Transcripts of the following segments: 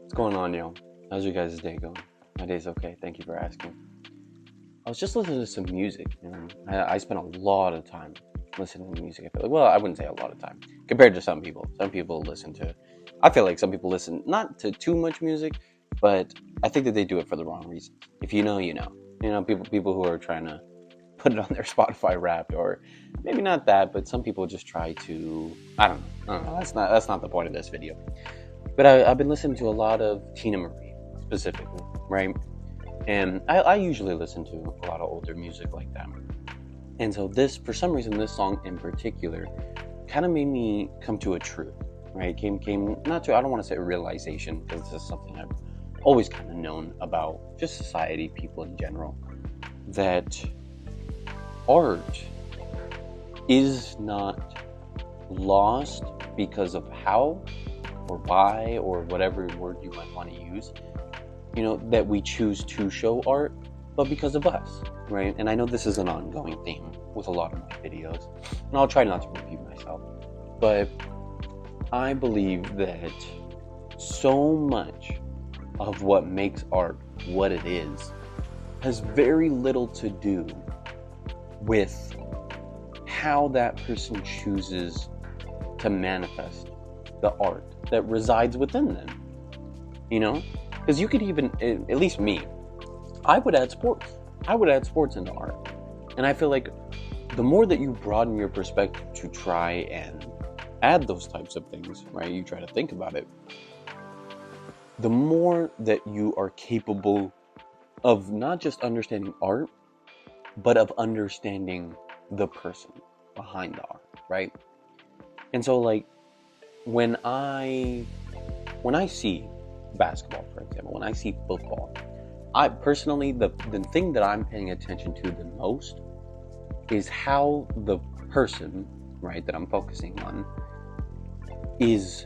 What's going on, y'all? How's your guys' day going? My day's okay. Thank you for asking. I was just listening to some music. I spend a lot of time listening to music. I feel like, well, I wouldn't say a lot of time compared to some people. Some people listen to. I feel like some people listen not to too much music, but I think that they do it for the wrong reasons. If you know, you know. People who are trying to put it on their Spotify Wrapped, or maybe not that, but some people just try to. I don't know. That's not the point of this video. But I've been listening to a lot of Tina Marie specifically, right? And I usually listen to a lot of older music like that. And so for some reason, this song in particular kind of made me come to a truth, right? Came not to, I don't want to say a realization, because this is something I've always kind of known about just society, people in general, that art is not lost because of how or why or whatever word you might want to use, that we choose to show art, but because of us, right? And I know this is an ongoing theme with a lot of my videos, and I'll try not to repeat myself, but I believe that so much of what makes art what it is has very little to do with how that person chooses to manifest the art that resides within them, because you could even, at least me, I would add sports into art. And I feel like the more that you broaden your perspective to try and add those types of things, right, you try to think about it, the more that you are capable of not just understanding art, but of understanding the person behind the art, right? And so, like, when I see basketball, for example, when I see football, I personally, the thing that I'm paying attention to the most is how the person, right, that I'm focusing on is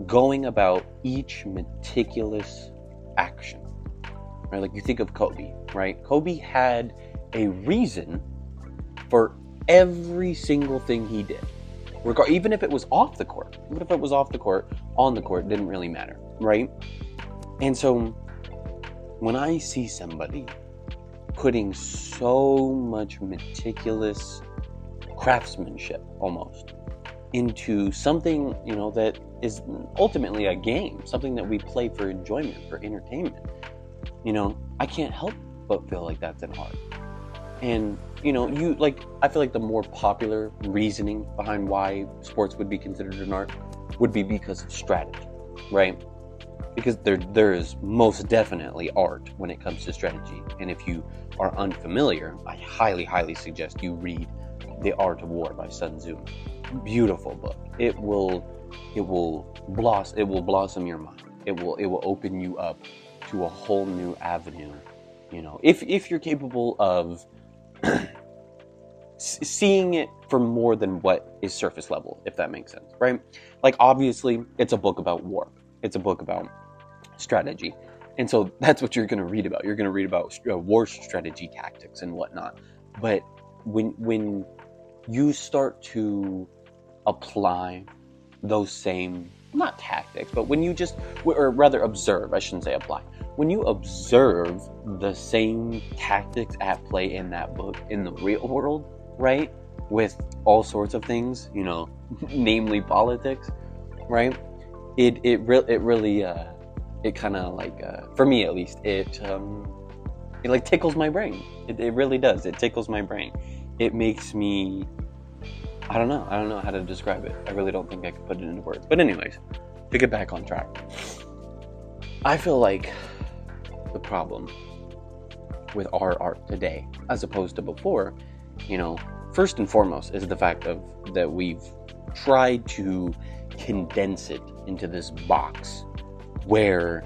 going about each meticulous action, right? Like, you think of Kobe, right? Kobe had a reason for every single thing he did. Even if it was off the court, on the court, didn't really matter, right? And so when I see somebody putting so much meticulous craftsmanship almost into something, that is ultimately a game, something that we play for enjoyment, for entertainment, I can't help but feel like that's an art. And, I feel like the more popular reasoning behind why sports would be considered an art would be because of strategy, right? Because there is most definitely art when it comes to strategy. And if you are unfamiliar, I highly, highly suggest you read The Art of War by Sun Tzu. Beautiful book. It will blossom your mind. It will open you up to a whole new avenue, if you're capable of seeing it for more than what is surface level, if that makes sense, right? Like, obviously, it's a book about war. It's a book about strategy. And so that's what you're going to read about. You're going to read about war strategy, tactics, and whatnot. But when you start to apply those same, not tactics, but when you or rather observe, I shouldn't say apply. When you observe the same tactics at play in that book in the real world, right, with all sorts of things, namely politics, right, it really it kind of like, for me at least, it like tickles my brain. It really does. It tickles my brain. It makes me, I don't know how to describe it. I really don't think I could put it into words. But anyways, to get back on track, I feel like the problem with our art today, as opposed to before, first and foremost, is the fact that we've tried to condense it into this box where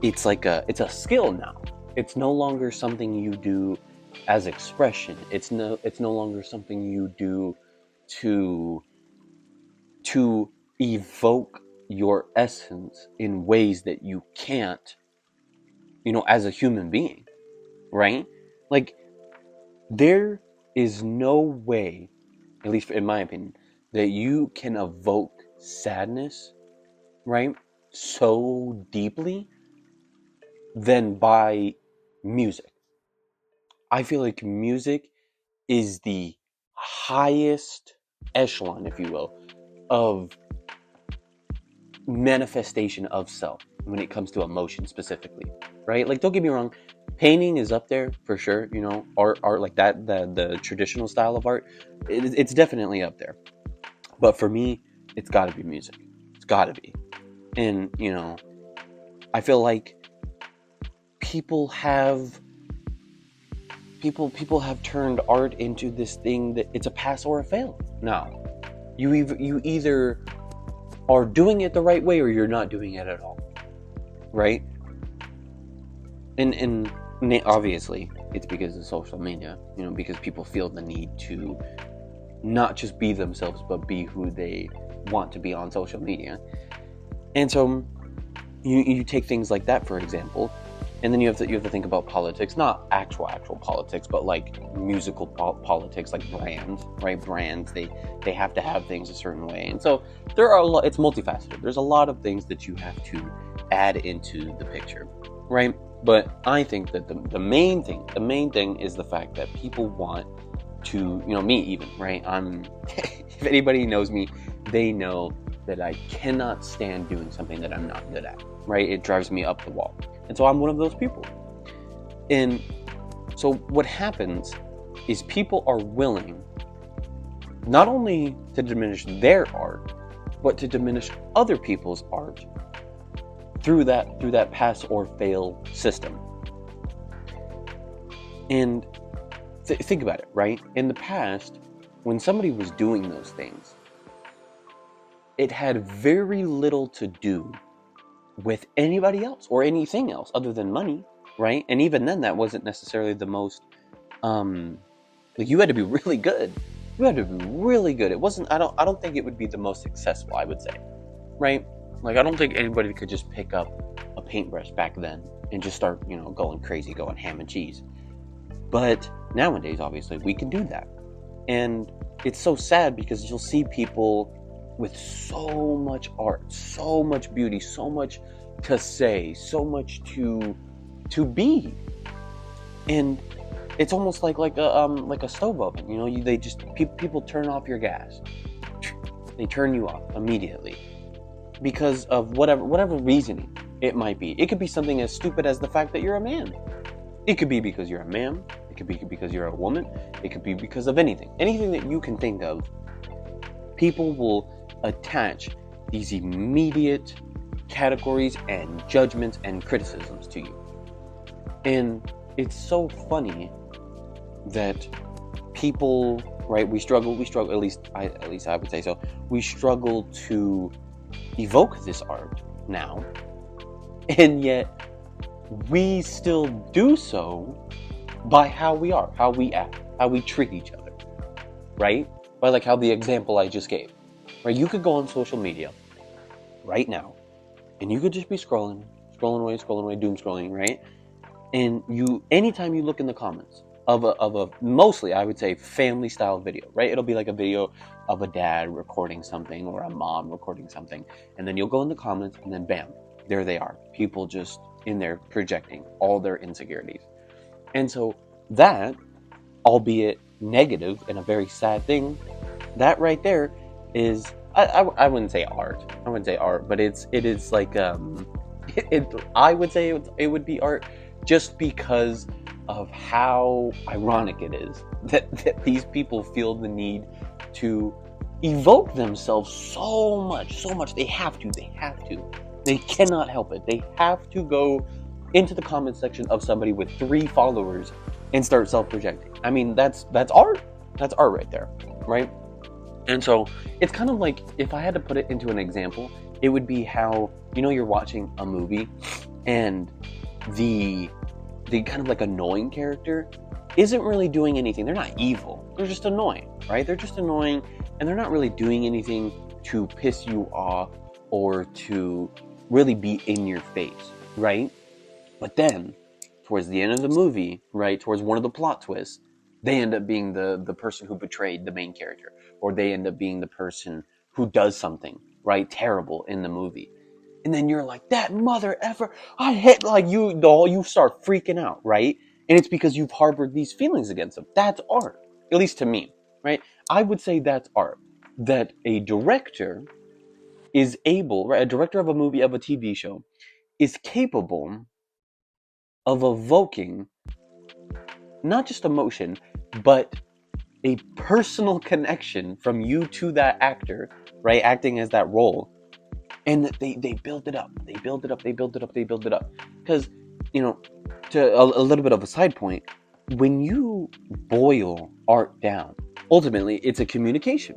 it's a skill now. It's no longer something you do as expression. It's no longer something you do to evoke your essence in ways that you can't, as a human being, right? Like, there is no way, at least in my opinion, that you can evoke sadness, right, so deeply than by music. I feel like music is the highest echelon, if you will, of manifestation of self when it comes to emotion specifically, right? Like, don't get me wrong, painting is up there for sure. Art like that, the traditional style of art, it's definitely up there. But for me, it's got to be music. It's got to be. And I feel like people have turned art into this thing that it's a pass or a fail. Now, you either are doing it the right way or you're not doing it at all, right? And obviously it's because of social media, because people feel the need to not just be themselves but be who they want to be on social media. And so you take things like that, for example, and then you have to think about politics, not actual politics, but like musical politics, like brands, right? Brands, they have to have things a certain way. And so there are it's multifaceted. There's a lot of things that you have to add into the picture, right? But I think that the main thing is the fact that people want to, me even, right? If anybody knows me, they know that I cannot stand doing something that I'm not good at, right? It drives me up the wall. And so I'm one of those people. And so what happens is people are willing not only to diminish their art, but to diminish other people's art through that pass or fail system. And think about it, right? In the past, when somebody was doing those things, it had very little to do with anybody else or anything else other than money, right? And even then, that wasn't necessarily the most, like, you had to be really good. You had to be really good. It wasn't, I don't think it would be the most successful, I would say, right? Like, I don't think anybody could just pick up a paintbrush back then and just start, going crazy, going ham and cheese. But nowadays, obviously, we can do that. And it's so sad because you'll see people with so much art, so much beauty, so much to say, so much to be, and it's almost like a stove oven. They just people turn off your gas. They turn you off immediately because of whatever reasoning it might be. It could be something as stupid as the fact that you're a man. It could be because you're a man. It could be because you're a woman. It could be because of anything that you can think of. People will attach these immediate categories and judgments and criticisms to you. And it's so funny that people, right, we struggle, at least I would say so, we struggle to evoke this art now, and yet we still do so by how we are, how we act, how we treat each other, right? By like how the example I just gave. Right, you could go on social media right now, and you could just be scrolling away, doom scrolling, right? And anytime you look in the comments of a mostly, I would say, family style video, right? It'll be like a video of a dad recording something or a mom recording something, and then you'll go in the comments, and then bam, there they are. People just in there projecting all their insecurities, and so that, albeit negative and a very sad thing, that right there is, I wouldn't say art. I wouldn't say art, but it is like I would say it would be art just because of how ironic it is that these people feel the need to evoke themselves so much. They have to. They cannot help it. They have to go into the comment section of somebody with 3 followers and start self-projecting. I mean, that's art. That's art right there, right? And so it's kind of like, if I had to put it into an example, it would be how, you're watching a movie and the kind of like annoying character isn't really doing anything. They're not evil. They're just annoying, right? They're just annoying, and they're not really doing anything to piss you off or to really be in your face, right? But then, towards the end of the movie, right, towards one of the plot twists, they end up being the person who betrayed the main character, or they end up being the person who does something, right, terrible in the movie. And then you're like, that mother effer, I hate, like you start freaking out, right? And it's because you've harbored these feelings against them. That's art, at least to me, right? I would say that's art. That a director is able, right? A director of a movie, of a TV show, is capable of evoking not just emotion, but a personal connection from you to that actor, right? Acting as that role. And they build it up. They build it up. They build it up. They build it up. Because, to a little bit of a side point, when you boil art down, ultimately it's a communication.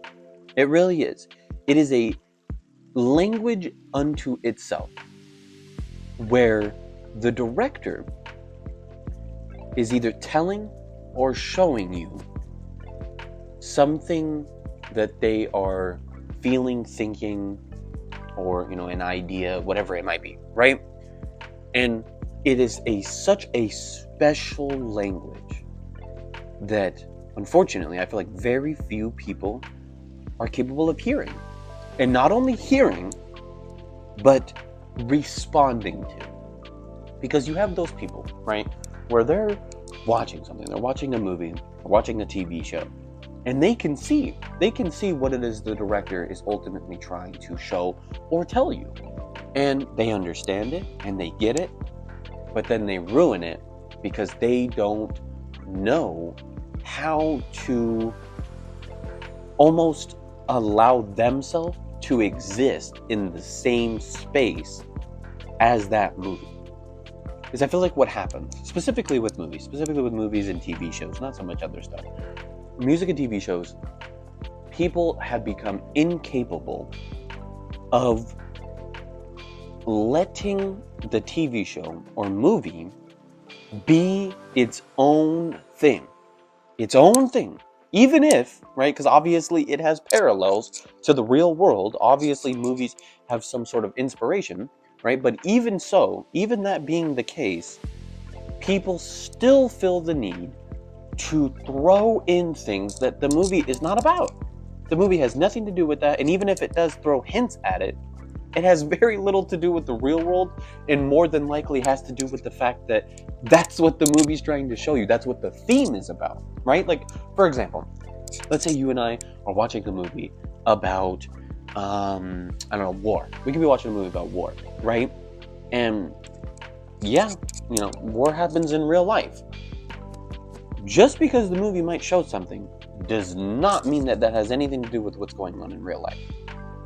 It really is. It is a language unto itself, where the director is either telling or showing you something that they are feeling, thinking, or an idea, whatever it might be, right? And it is such a special language that, unfortunately, I feel like very few people are capable of hearing. And not only hearing, but responding to. Because you have those people, right, where they're watching something, they're watching a movie, or watching a TV show, and they can see what it is the director is ultimately trying to show or tell you. And they understand it, and they get it, but then they ruin it because they don't know how to almost allow themselves to exist in the same space as that movie. Because I feel like what happens, specifically with movies and TV shows, not so much other stuff, music and TV shows, people have become incapable of letting the TV show or movie be its own thing. Its own thing. Even if, right, because obviously it has parallels to the real world. Obviously movies have some sort of inspiration, right? But even so, even that being the case, people still feel the need to throw in things that the movie is not about. The movie has nothing to do with that, and even if it does throw hints at it, it has very little to do with the real world, and more than likely has to do with the fact that that's what the movie's trying to show you. That's what the theme is about, right? Like, for example, let's say you and I are watching a movie about, I don't know, war. We could be watching a movie about war, right? And yeah, war happens in real life. Just because the movie might show something does not mean that that has anything to do with what's going on in real life.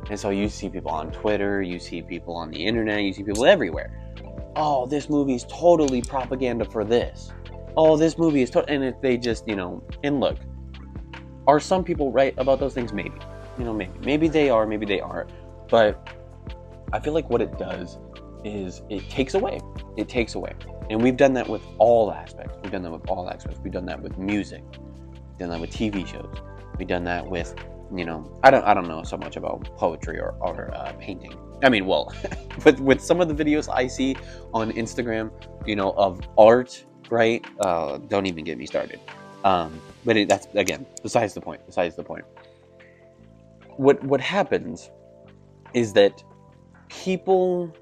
And so you see people on Twitter, you see people on the internet, you see people everywhere. Oh, this movie is totally propaganda for this. Oh, this movie is and if they just, and look, are some people right about those things? Maybe. Maybe they are, maybe they aren't. But I feel like what it does is it takes away. It takes away. And we've done that with all aspects. We've done that with music. We've done that with TV shows. We've done that with, I don't know so much about poetry or painting. I mean, well, with some of the videos I see on Instagram, of art, right? Don't even get me started. But that's, again, besides the point. What happens is that people,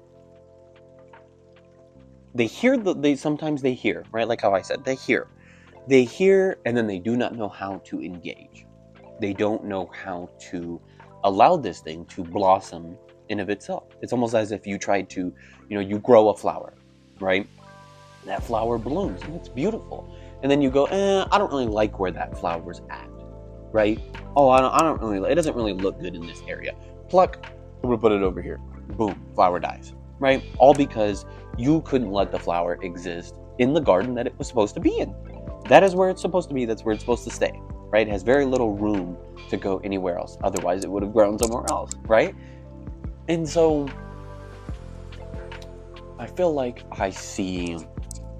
sometimes they hear, right? Like how I said, they hear, and then they do not know how to engage. They don't know how to allow this thing to blossom in of itself. It's almost as if you tried to, you grow a flower, right? That flower blooms and it's beautiful. And then you go, I don't really like where that flower's at, right? Oh, I don't really, it doesn't really look good in this area. Pluck, I'm gonna put it over here. Boom, flower dies, right? All because you couldn't let the flower exist in the garden that it was supposed to be in. That is where it's supposed to be. That's where it's supposed to stay, right? It has very little room to go anywhere else. Otherwise, it would have grown somewhere else, right? And so I feel like I see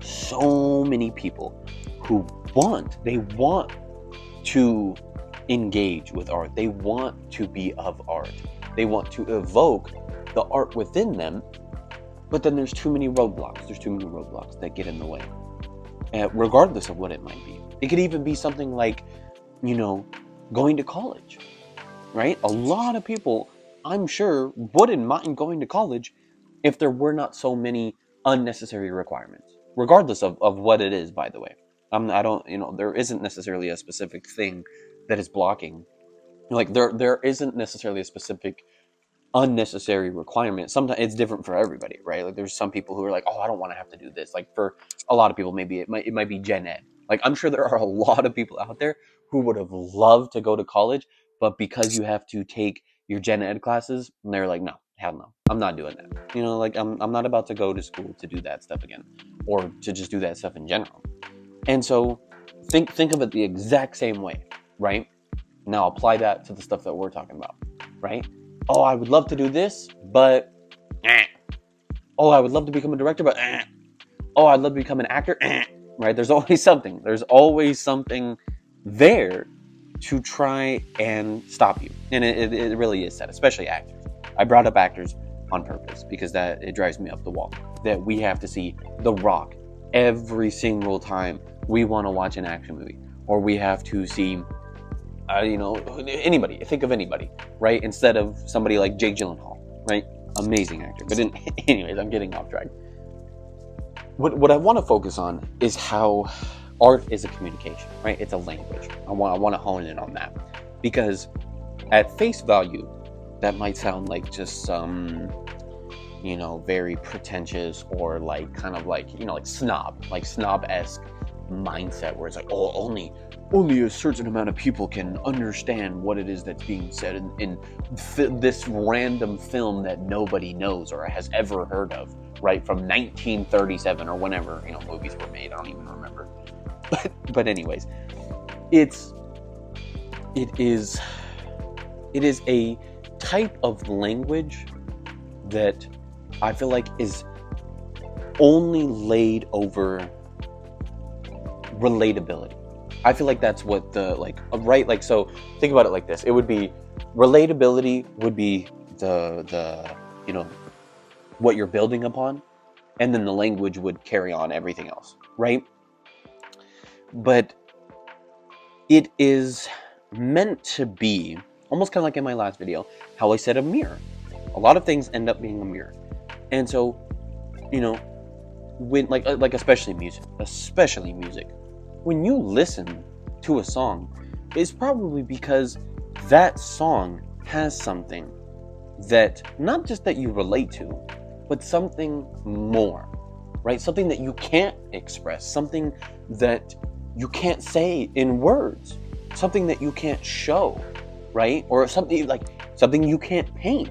so many people who want to engage with art. They want to be of art. They want to evoke the art within them, but then there's too many roadblocks. There's too many roadblocks that get in the way, regardless of what it might be. It could even be something like, going to college, right? A lot of people, I'm sure, wouldn't mind going to college, if there were not so many unnecessary requirements, regardless of what it is, by the way. I don't, there isn't necessarily a specific thing that is blocking. Like there isn't necessarily a specific unnecessary requirement. Sometimes it's different for everybody, right? Like there's some people who are like, oh, I don't want to have to do this. Like for a lot of people, maybe it might be gen ed. Like I'm sure there are a lot of people out there who would have loved to go to college, but because you have to take your gen ed classes, and they're like, no, hell no, I'm not doing that. Like I'm not about to go to school to do that stuff again, or to just do that stuff in general. And so think of it the exact same way, right? Now apply that to the stuff that we're talking about, right? Oh, I would love to do this, but oh, I would love to become a director, but oh, I'd love to become an actor, right? There's always something. There's always something there to try and stop you. And it really is sad, especially actors. I brought up actors on purpose because it drives me up the wall. That we have to see The Rock every single time we want to watch an action movie, or we have to see anybody. Think of anybody, right? Instead of somebody like Jake Gyllenhaal, right? Amazing actor. But anyways, I'm getting off track. What I want to focus on is how art is a communication, right? It's a language. I want to hone in on that, because at face value, that might sound like just some, very pretentious or like kind of like, like snob-esque mindset where it's like, oh, only a certain amount of people can understand what it is that's being said in this random film that nobody knows or has ever heard of, right? From 1937 or whenever, movies were made. I don't even remember. But anyways, it is a type of language that I feel like is only laid over relatability. I feel like that's what so think about it like this. It would be relatability would be the what you're building upon, and then the language would carry on everything else, right? But it is meant to be almost kind of like in my last video, how I said a mirror. A lot of things end up being a mirror. And so, when like especially music, when you listen to a song, it's probably because that song has something that not just that you relate to, but something more, right? Something that you can't express, something that you can't say in words, something that you can't show, right? Or something you can't paint.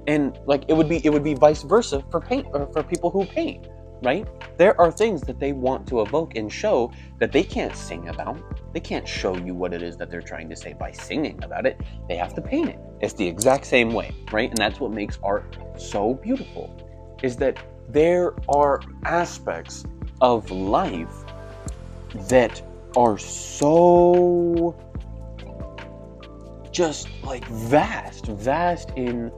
And it would be vice versa for paint, or for people who paint, right? There are things that they want to evoke and show that they can't sing about. They can't show you what it is that they're trying to say by singing about it. They have to paint it. It's the exact same way, right? And that's what makes art so beautiful, is that there are aspects of life that are so just vast in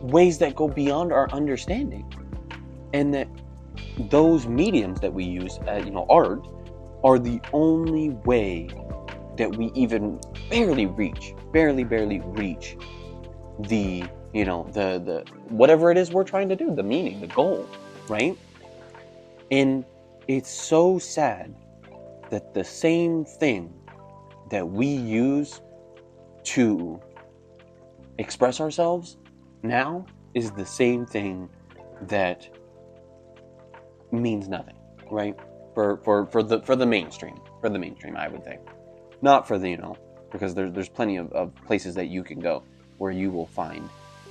ways that go beyond our understanding. And that those mediums that we use, art, are the only way that we even barely reach the, the whatever it is we're trying to do, the meaning, the goal, right? And it's so sad that the same thing that we use to express ourselves now is the same thing that means nothing, right? For the mainstream, I would say, not for the because there's plenty of places that you can go where you will find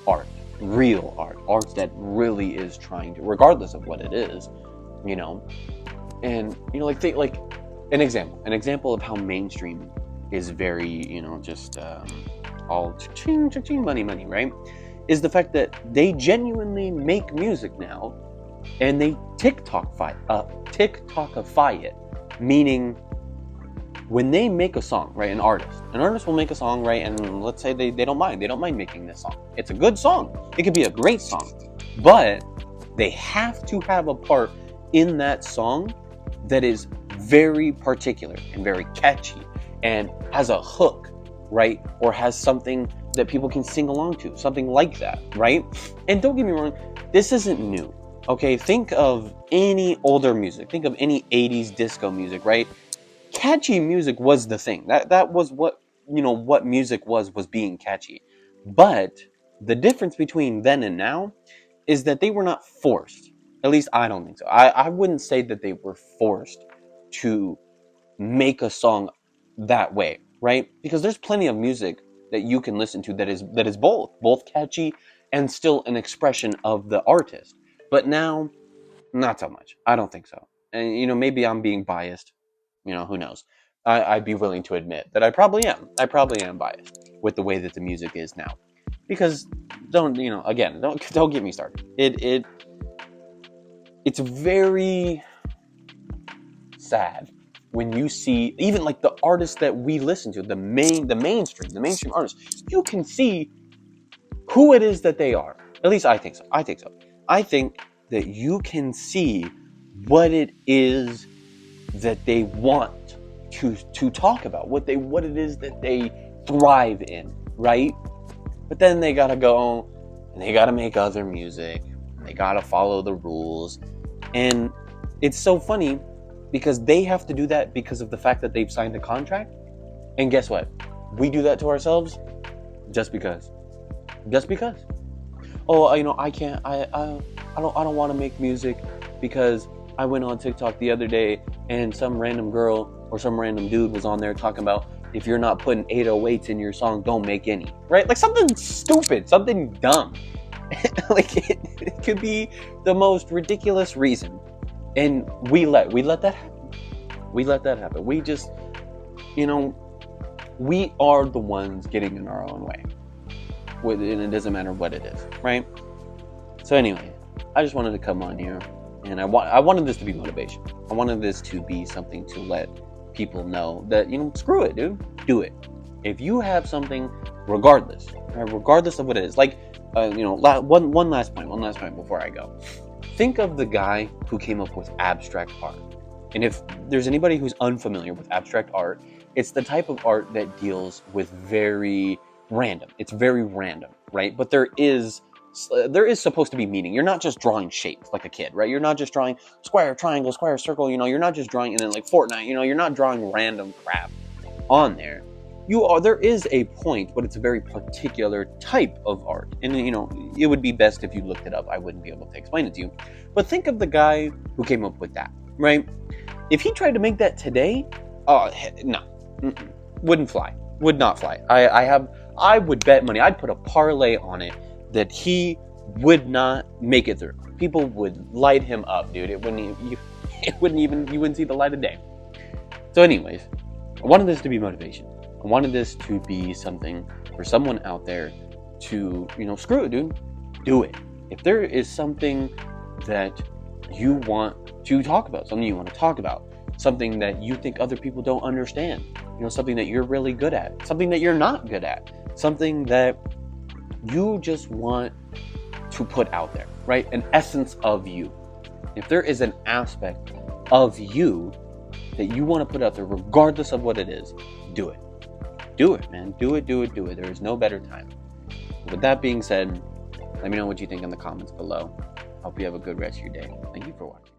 art, real art that really is trying to, regardless of what it is, and think like an example of how mainstream is very just all ching money, right? Is the fact that they genuinely make music now, and they TikTokify it, meaning when they make a song, right? An artist will make a song, right? And let's say they don't mind making this song. It's a good song. It could be a great song, but they have to have a part in that song that is very particular and very catchy and has a hook, right? Or has something that people can sing along to, something like that, right? And don't get me wrong, this isn't new. Okay, think of any older music. Think of any 80s disco music, right? Catchy music was the thing. That was what, what music was being catchy. But the difference between then and now is that they were not forced. At least I don't think so. I wouldn't say that they were forced to make a song that way, right? Because there's plenty of music that you can listen to that is both catchy and still an expression of the artist. But now, not so much. I don't think so. And maybe I'm being biased. Who knows? I'd be willing to admit that I probably am. I probably am biased with the way that the music is now. Because don't get me started. It's very sad when you see even like the artists that we listen to, the mainstream artists. You can see who it is that they are. At least I think so. I think that you can see what it is that they want to talk about, what it is that they thrive in, right? But then they gotta go and they gotta make other music. They gotta follow the rules. And it's so funny because they have to do that because of the fact that they've signed a contract. And guess what? We do that to ourselves just because. Oh, I can't. I don't want to make music because I went on TikTok the other day and some random girl or some random dude was on there talking about if you're not putting 808s in your song, don't make any, right? Like something stupid, something dumb. Like it could be the most ridiculous reason, and we let that happen. We let that happen. We just, we are the ones getting in our own way. And it doesn't matter what it is, right? So anyway, I just wanted to come on here, and I wanted this to be motivation. I wanted this to be something to let people know that, screw it, dude. Do it. If you have something, regardless of what it is, like, one last point before I go. Think of the guy who came up with abstract art. And if there's anybody who's unfamiliar with abstract art, it's the type of art that deals with very random. It's very random, right? But there is supposed to be meaning. You're not just drawing shapes like a kid, right? You're not just drawing square, triangle, square, circle, you're not just drawing, and then like Fortnite, you're not drawing random crap on there. There is a point, but it's a very particular type of art. And, it would be best if you looked it up. I wouldn't be able to explain it to you. But think of the guy who came up with that, right? If he tried to make that today, no. Wouldn't fly. Would not fly. I would bet money. I'd put a parlay on it that he would not make it through. People would light him up, dude. You wouldn't see the light of day. So anyways, I wanted this to be motivation. I wanted this to be something for someone out there to, screw it, dude. Do it. If there is something that you want to talk about, something that you think other people don't understand, something that you're really good at, something that you're not good at, something that you just want to put out there, right? An essence of you. If there is an aspect of you that you want to put out there, regardless of what it is, do it. Do it, man. Do it. There is no better time. With that being said, let me know what you think in the comments below. Hope you have a good rest of your day. Thank you for watching.